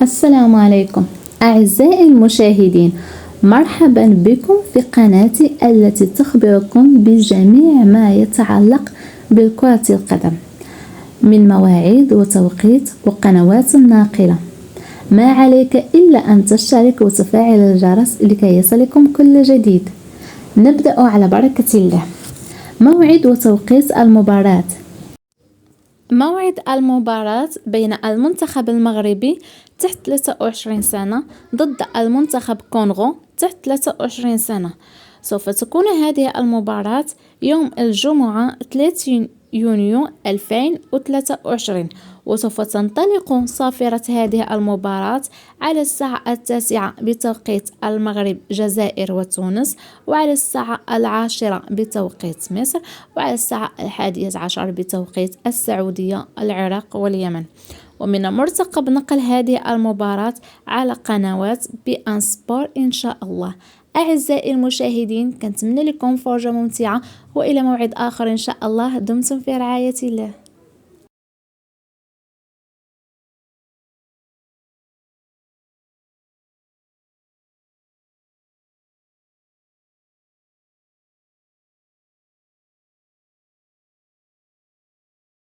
السلام عليكم أعزائي المشاهدين، مرحبا بكم في قناتي التي تخبركم بجميع ما يتعلق بكرة القدم من مواعيد وتوقيت وقنوات ناقلة. ما عليك إلا أن تشترك وتفعل الجرس لكي يصلكم كل جديد. نبدأ على بركة الله. موعد وتوقيت المباراة. موعد المباراة بين المنتخب المغربي تحت 23 سنة ضد المنتخب كونغو تحت 23 سنة. سوف تكون هذه المباراة يوم الجمعة 30 يونيو 2023، وسوف تنطلق صافرة هذه المباراة على الساعة 9 بتوقيت المغرب، جزائر وتونس، وعلى الساعة 10 بتوقيت مصر، وعلى الساعة 11 بتوقيت السعودية، العراق واليمن. ومن المرتقب نقل هذه المباراة على قنوات بي ان سبور إن شاء الله. أعزائي المشاهدين، كنتمنى لكم فرجة ممتعة، وإلى موعد آخر إن شاء الله. دمتم في رعاية الله.